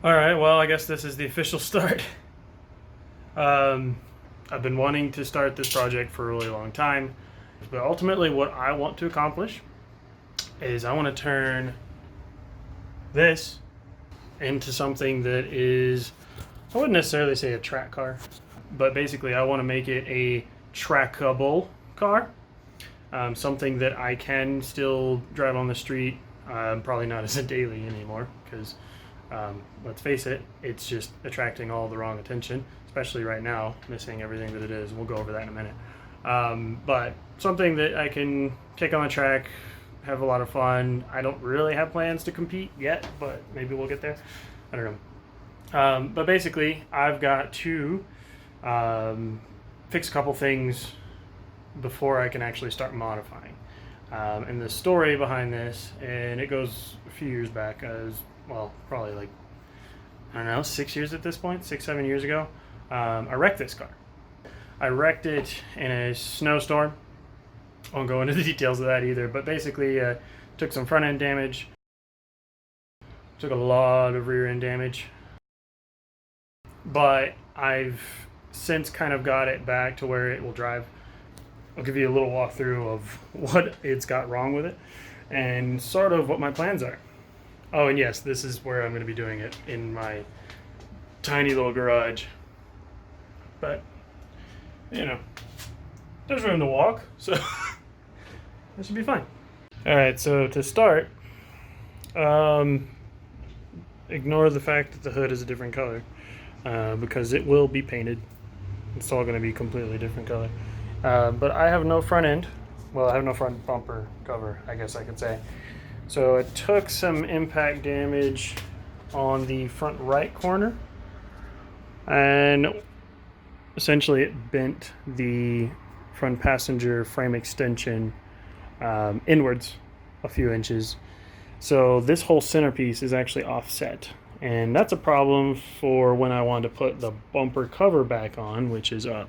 All right, well, I guess this is the official start. Um, I've been wanting to start this project for a really long time, but ultimately, what I want to accomplish is I want to turn this into something that is, I wouldn't necessarily say a track car, but basically, I want to make it a trackable car, something that I can still drive on the street. Probably not as a daily anymore because let's face it, it's just attracting all the wrong attention, especially right now, missing everything that it is. We'll go over that in a minute. But something that I can take on the track, have a lot of fun. I don't really have plans to compete yet, but maybe we'll get there. I don't know. But basically, I've got to fix a couple things before I can actually start modifying. And the story behind this, and it goes a few years back, as well, probably like, I don't know, 6 years at this point, 6, 7 years ago. I wrecked this car. I wrecked it in a snowstorm. I won't go into the details of that either, but basically, took some front end damage, took a lot of rear end damage, but I've since kind of got it back to where it will drive. I'll give you a little walkthrough of what it's got wrong with it and sort of what my plans are. Oh, and yes, this is where I'm going to be doing it, in my tiny little garage. But, you know, there's room to walk, so that should be fine. All right, so to start, ignore the fact that the hood is a different color because it will be painted. It's all going to be completely different color. But I have no front end. Well, I have no front bumper cover, I guess I could say. So it took some impact damage on the front right corner, and essentially it bent the front passenger frame extension inwards a few inches. So this whole centerpiece is actually offset, and that's a problem for when I want to put the bumper cover back on, which is up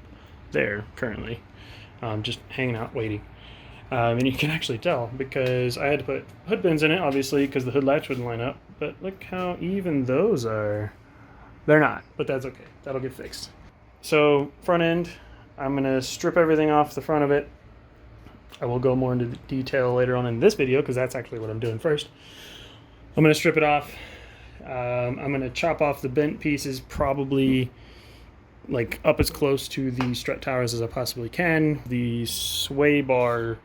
there currently, just hanging out waiting. And you can actually tell because I had to put hood pins in it, obviously, because the hood latch wouldn't line up. But look how even those are. They're not, but that's okay. That'll get fixed. So front end, I'm going to strip everything off the front of it. I will go more into detail later on in this video because that's actually what I'm doing first. I'm going to strip it off. I'm going to chop off the bent pieces, probably like up as close to the strut towers as I possibly can. The sway bar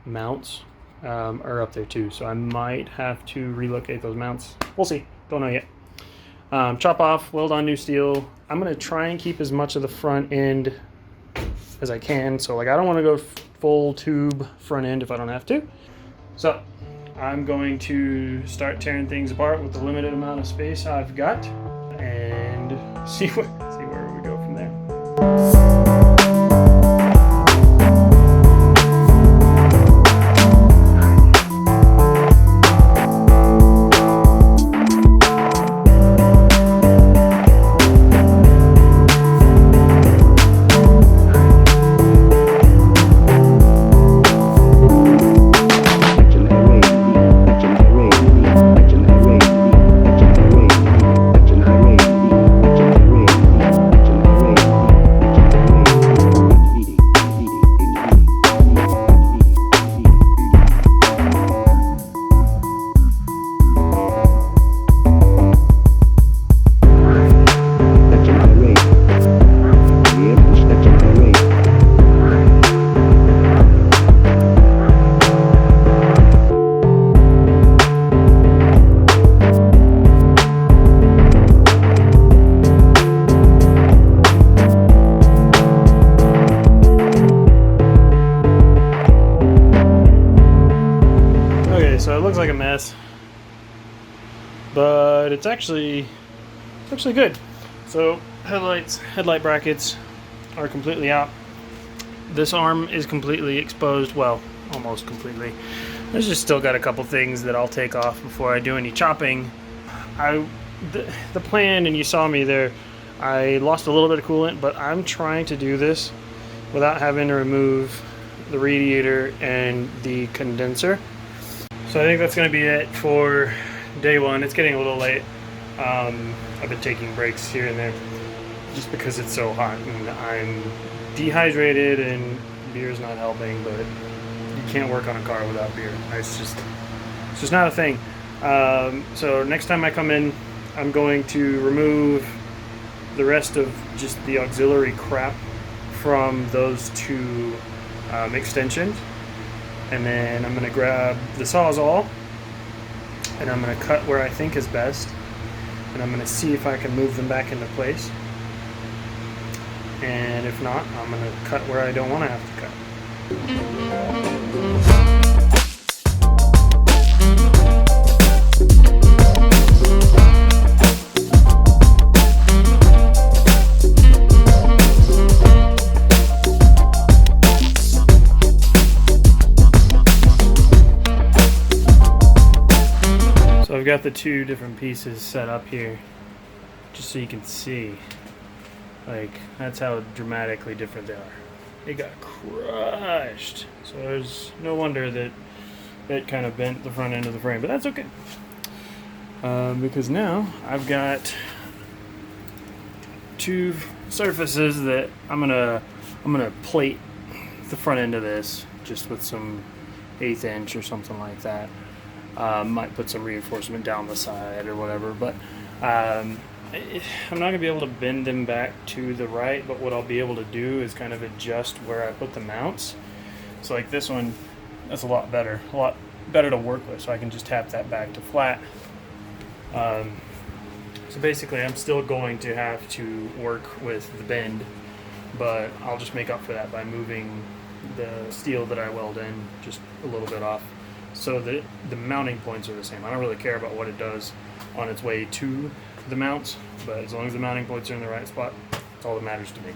mounts are up there too, so I might have to relocate those mounts. We'll see. Don't know yet. Chop off, weld on new steel. I'm going to try and keep as much of the front end as I can. So like I don't want to go full tube front end if I don't have to. So I'm going to start tearing things apart with the limited amount of space I've got and see where we go from there. So it looks like a mess, but it's actually good. So headlight brackets are completely out. This arm is completely exposed, well, almost completely. There's just still got a couple things that I'll take off before I do any chopping. The plan, and you saw me there, I lost a little bit of coolant, but I'm trying to do this without having to remove the radiator and the condenser. So I think that's going to be it for day one. It's getting a little late. I've been taking breaks here and there just because it's so hot and I'm dehydrated and beer's not helping, but you can't work on a car without beer. It's just not a thing. So next time I come in, I'm going to remove the rest of just the auxiliary crap from those two extensions, and then I'm going to grab the Sawzall and I'm going to cut where I think is best, and I'm going to see if I can move them back into place, and if not, I'm going to cut where I don't want to have to cut. So I've got the two different pieces set up here just so you can see, like, that's how dramatically different they are. It got crushed, so there's no wonder that it kind of bent the front end of the frame, but that's okay, because now I've got two surfaces that I'm gonna plate the front end of this just with some 1/8 inch or something like that. Might put some reinforcement down the side or whatever, but I'm not going to be able to bend them back to the right, but what I'll be able to do is kind of adjust where I put the mounts. So like this one, that's a lot better to work with, so I can just tap that back to flat. So basically I'm still going to have to work with the bend, but I'll just make up for that by moving the steel that I weld in just a little bit off, so that the mounting points are the same. I don't really care about what it does on its way to the mounts, but as long as the mounting points are in the right spot, that's all that matters to me.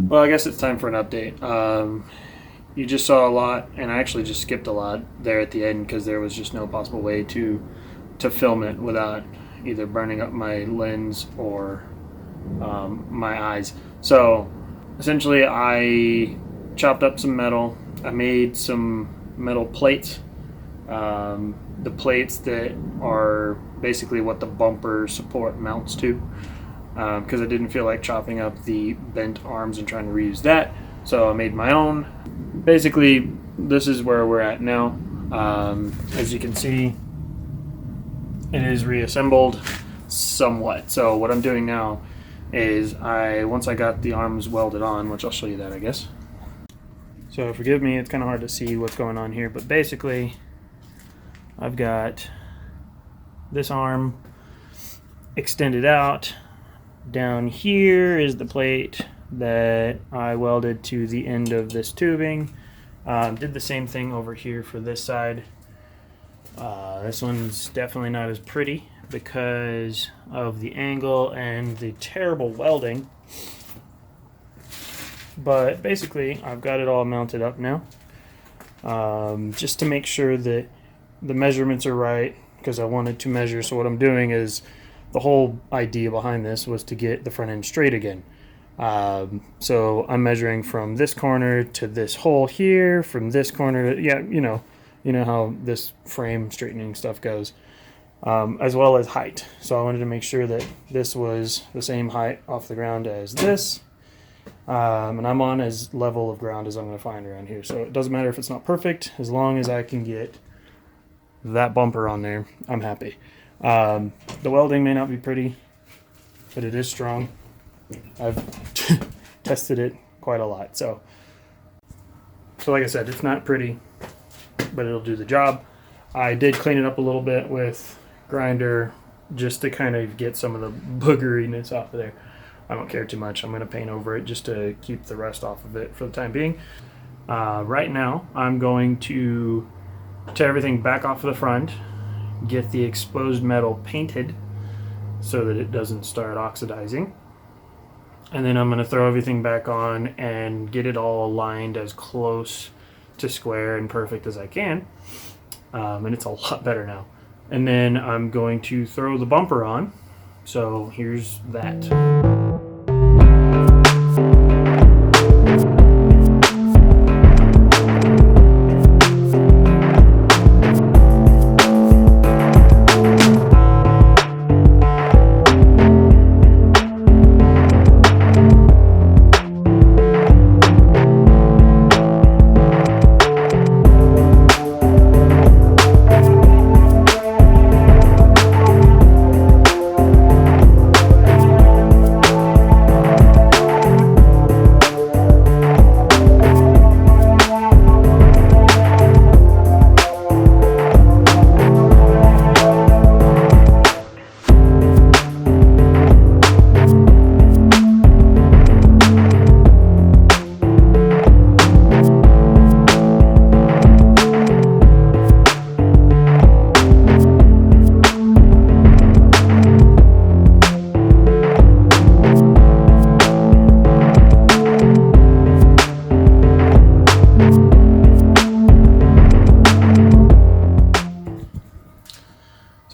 Well, I guess it's time for an update. You just saw a lot, and I actually just skipped a lot there at the end because there was just no possible way to film it without either burning up my lens or my eyes. So essentially, I chopped up some metal. I made some metal plates. The plates that are basically what the bumper support mounts to, because I didn't feel like chopping up the bent arms and trying to reuse that. So I made my own. Basically, this is where we're at now. As you can see, it is reassembled somewhat. So what I'm doing now is once I got the arms welded on, which I'll show you that, I guess. So forgive me, it's kind of hard to see what's going on here, but basically I've got this arm extended out. Down here is the plate that I welded to the end of this tubing. Did the same thing over here for this side. This one's definitely not as pretty because of the angle and the terrible welding. But basically, I've got it all mounted up now. Just to make sure that the measurements are right, because I wanted to measure. So what I'm doing is, the whole idea behind this was to get the front end straight again. So I'm measuring from this corner to this hole here, from this corner to, yeah, you know how this frame straightening stuff goes, as well as height. So I wanted to make sure that this was the same height off the ground as this. And I'm on as level of ground as I'm going to find around here. So it doesn't matter if it's not perfect, as long as I can get that bumper on there, I'm happy. The welding may not be pretty, but it is strong. I've tested it quite a lot. So like I said, it's not pretty, but it'll do the job. I did clean it up a little bit with grinder just to kind of get some of the boogeriness off of there. I don't care too much. I'm going to paint over it just to keep the rest off of it for the time being. Right now, I'm going to tear everything back off of the front, get the exposed metal painted so that it doesn't start oxidizing. And then I'm going to throw everything back on and get it all aligned as close to square and perfect as I can. And it's a lot better now. And then I'm going to throw the bumper on. So here's that.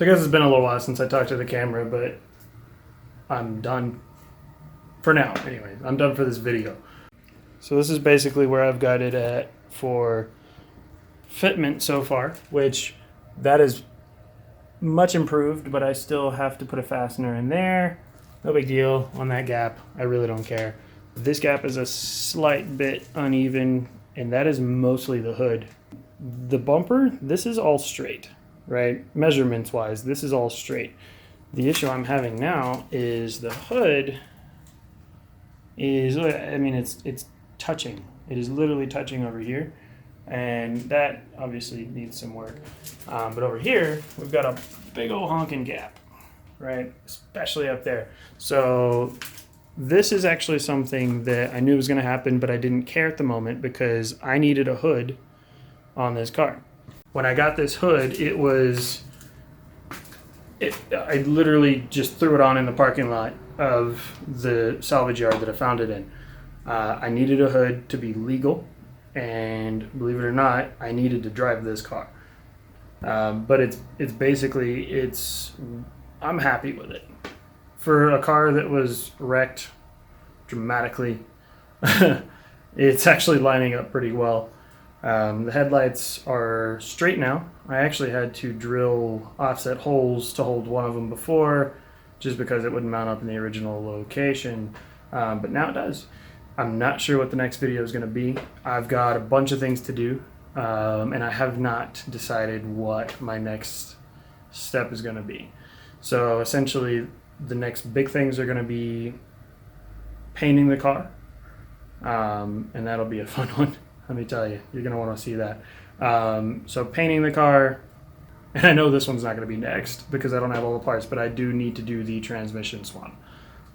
So I guess it's been a little while since I talked to the camera, but I'm done for now. Anyway, I'm done for this video. So this is basically where I've got it at for fitment so far, which that is much improved, but I still have to put a fastener in there. No big deal on that gap. I really don't care. This gap is a slight bit uneven, and that is mostly the hood. The bumper, this is all straight, right? Measurements wise, this is all straight. The issue I'm having now is the hood is, I mean, it's touching. It is literally touching over here, and that obviously needs some work. But over here, we've got a big old honking gap, right? Especially up there. So this is actually something that I knew was going to happen, but I didn't care at the moment because I needed a hood on this car. When I got this hood, I literally just threw it on in the parking lot of the salvage yard that I found it in. I needed a hood to be legal, and believe it or not, I needed to drive this car. But it's basically I'm happy with it for a car that was wrecked dramatically. It's actually lining up pretty well. The headlights are straight now. I actually had to drill offset holes to hold one of them before, just because it wouldn't mount up in the original location. But now it does. I'm not sure what the next video is going to be. I've got a bunch of things to do, and I have not decided what my next step is going to be. So essentially, the next big things are going to be painting the car, and that'll be a fun one. Let me tell you, you're going to want to see that. So painting the car, and I know this one's not going to be next because I don't have all the parts, but I do need to do the transmission swap.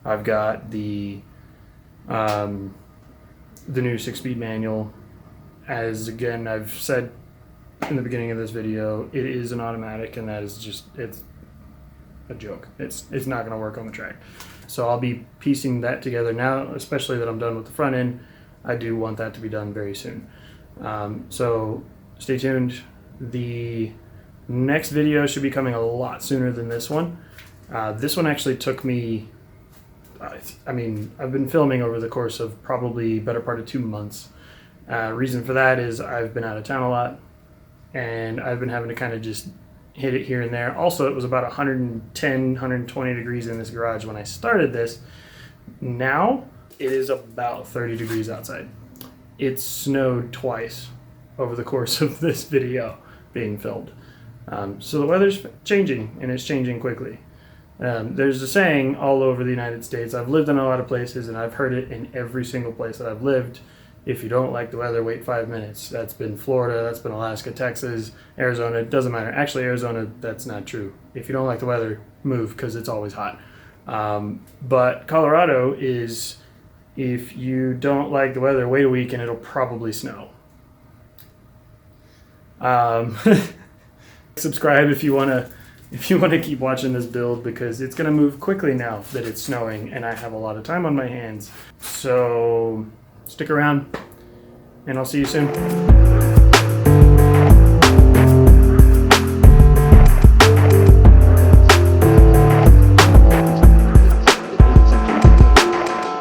I've got the new 6-speed manual. As again, I've said in the beginning of this video, it is an automatic, and that is just, it's a joke. It's not going to work on the track. So I'll be piecing that together now, especially that I'm done with the front end. I do want that to be done very soon. So stay tuned. The next video should be coming a lot sooner than this one. This one actually took me, I mean, I've been filming over the course of probably better part of 2 months. Reason for that is I've been out of town a lot, and I've been having to kind of just hit it here and there. Also, it was about 110, 120 degrees in this garage when I started this. Now it is about 30 degrees outside. It snowed twice over the course of this video being filmed. So the weather's changing, and it's changing quickly. There's a saying all over the United States. I've lived in a lot of places, and I've heard it in every single place that I've lived. If you don't like the weather, wait 5 minutes. That's been Florida, that's been Alaska, Texas, Arizona. It doesn't matter. Actually, Arizona, that's not true. If you don't like the weather, move, because it's always hot. But Colorado is, if you don't like the weather, wait a week and it'll probably snow. Subscribe if you want to keep watching this build, because it's going to move quickly now that it's snowing and I have a lot of time on my hands. So stick around, and I'll see you soon.